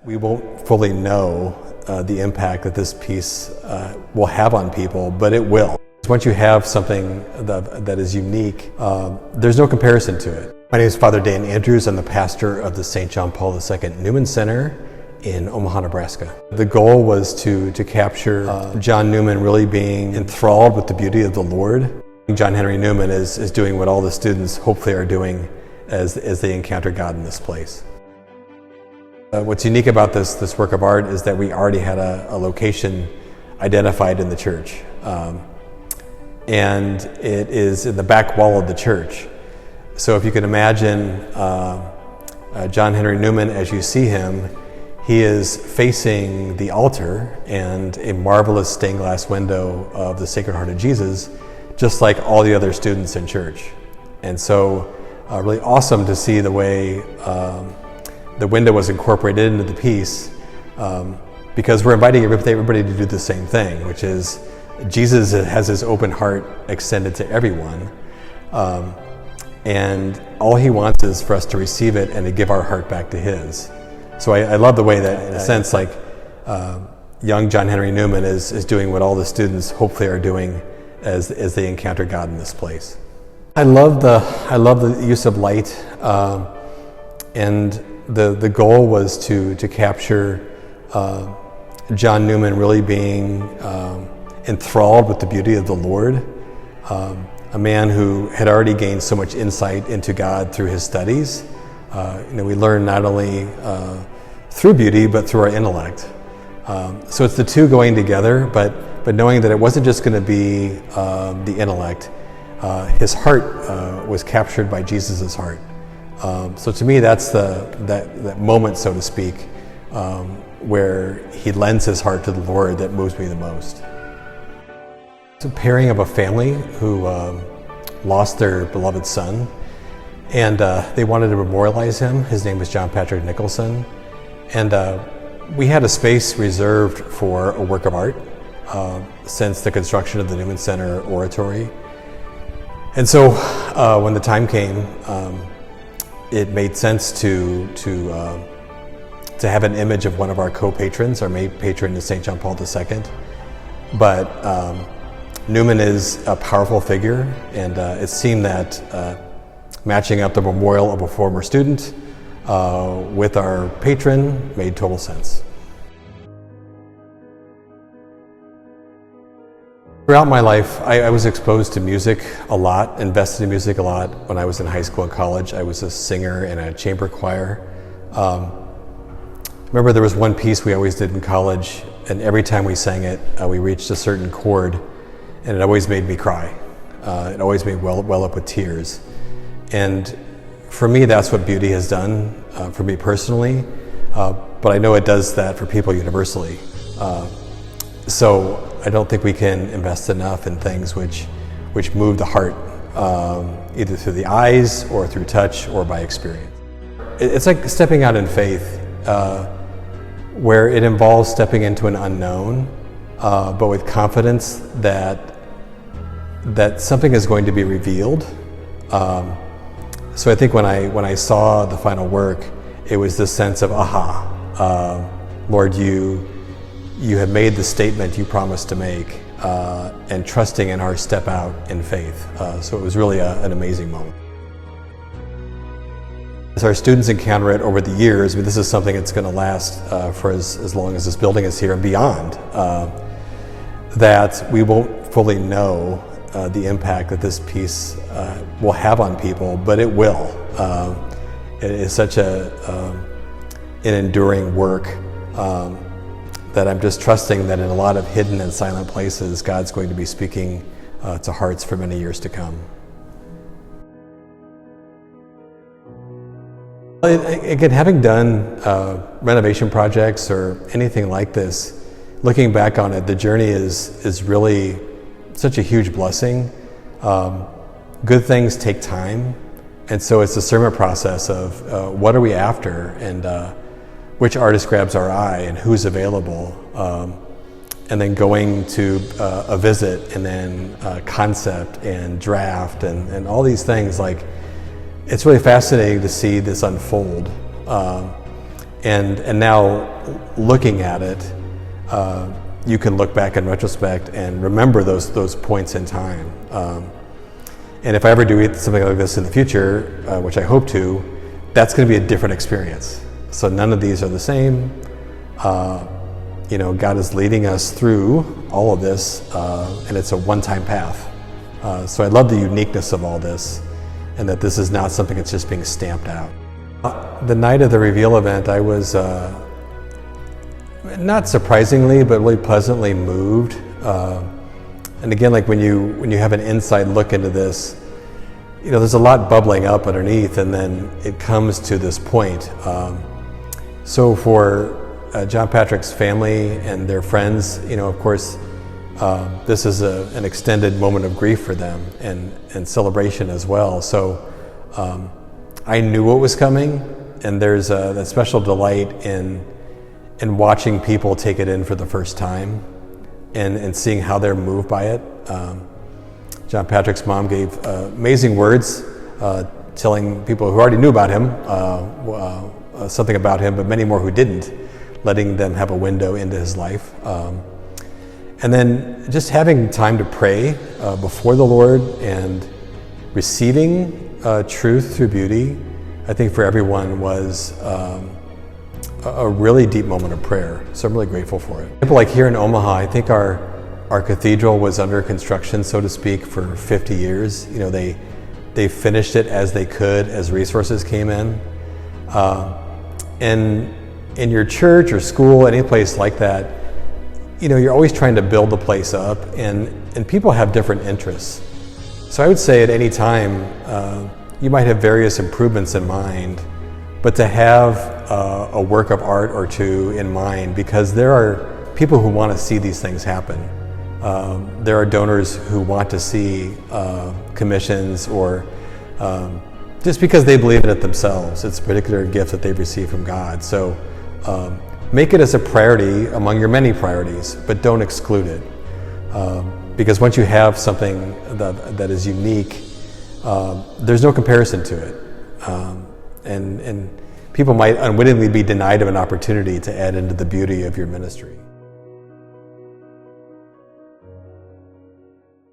We won't fully know the impact that this piece will have on people, but it will. Once you have something that is unique, there's no comparison to it. My name is Father Dan Andrews. I'm the pastor of the St. John Paul II Newman Center in Omaha, Nebraska. The goal was to capture John Newman really being enthralled with the beauty of the Lord. John Henry Newman is doing what all the students hopefully are doing as they encounter God in this place. What's unique about this work of art is that we already had a location identified in the church. And it is in the back wall of the church. So if you can imagine John Henry Newman as you see him, he is facing the altar and a marvelous stained glass window of the Sacred Heart of Jesus, just like all the other students in church. And so really awesome to see the way the window was incorporated into the piece, because we're inviting everybody to do the same thing, which is Jesus has his open heart extended to everyone, and all he wants is for us to receive it and to give our heart back to his. So I love the way that, in a sense, like young John Henry Newman is doing what all the students hopefully are doing as they encounter God in this place. I love the use of light, and the goal was to capture John Newman really being enthralled with the beauty of the Lord, a man who had already gained so much insight into God through his studies. We learn not only through beauty, but through our intellect. So it's the two going together, but knowing that it wasn't just going to be the intellect. His heart was captured by Jesus' heart. So to me, that's that moment, so to speak, where he lends his heart to the Lord that moves me the most. It's a pairing of a family who lost their beloved son, and they wanted to memorialize him. His name was John Patrick Nicholson, and we had a space reserved for a work of art since the construction of the Newman Center Oratory. And so when the time came, it made sense to have an image of one of our co-patrons. Our main patron is St. John Paul II, but Newman is a powerful figure, and it seemed that matching up the memorial of a former student with our patron made total sense. Throughout my life, I was exposed to music a lot, invested in music a lot. When I was in high school and college, I was a singer in a chamber choir. Remember, there was one piece we always did in college, and every time we sang it, we reached a certain chord, and it always made me cry. It always made me well up with tears. And for me, that's what beauty has done for me personally, but I know it does that for people universally. So I don't think we can invest enough in things which move the heart, either through the eyes or through touch or by experience. It's like stepping out in faith, where it involves stepping into an unknown, but with confidence that something is going to be revealed. So I think when I saw the final work, it was this sense of, aha, Lord, you have made the statement you promised to make, and trusting in our step out in faith. So it was really an amazing moment. As our students encounter it over the years, this is something that's going to last for as long as this building is here and beyond, that we won't fully know the impact that this piece will have on people, but it will. It is such an enduring work that I'm just trusting that in a lot of hidden and silent places, God's going to be speaking to hearts for many years to come. Again, having done renovation projects or anything like this, looking back on it, the journey is really such a huge blessing. Good things take time, and so it's a discernment process of what are we after, and which artist grabs our eye and who's available, and then going to a visit, and then concept and draft and all these things. Like, it's really fascinating to see this unfold. And now looking at it, you can look back in retrospect and remember those points in time. And if I ever do something like this in the future, which I hope to, that's going to be a different experience. So none of these are the same. God is leading us through all of this, and it's a one-time path. So I love the uniqueness of all this, and that this is not something that's just being stamped out. The night of the reveal event, I was not surprisingly, but really pleasantly moved. And again, like when you have an inside look into this, there's a lot bubbling up underneath, and then it comes to this point. So for John Patrick's family and their friends, of course, this is an extended moment of grief for them and celebration as well. So I knew what was coming, and there's that special delight in watching people take it in for the first time and seeing how they're moved by it. John Patrick's mom gave amazing words telling people who already knew about him something about him, but many more who didn't, letting them have a window into his life. And then just having time to pray before the Lord and receiving truth through beauty, I think for everyone was a really deep moment of prayer. So I'm really grateful for it. People like here in Omaha, I think our cathedral was under construction, so to speak, for 50 years. They finished it as they could, as resources came in. And in your church or school, any place like that, you're always trying to build the place up, and people have different interests. So I would say at any time, you might have various improvements in mind, but to have a work of art or two in mind, because there are people who want to see these things happen. There are donors who want to see commissions, or just because they believe in it themselves. It's a particular gift that they've received from God. So make it as a priority among your many priorities, but don't exclude it. Because once you have something that is unique, there's no comparison to it. And people might unwittingly be denied of an opportunity to add into the beauty of your ministry.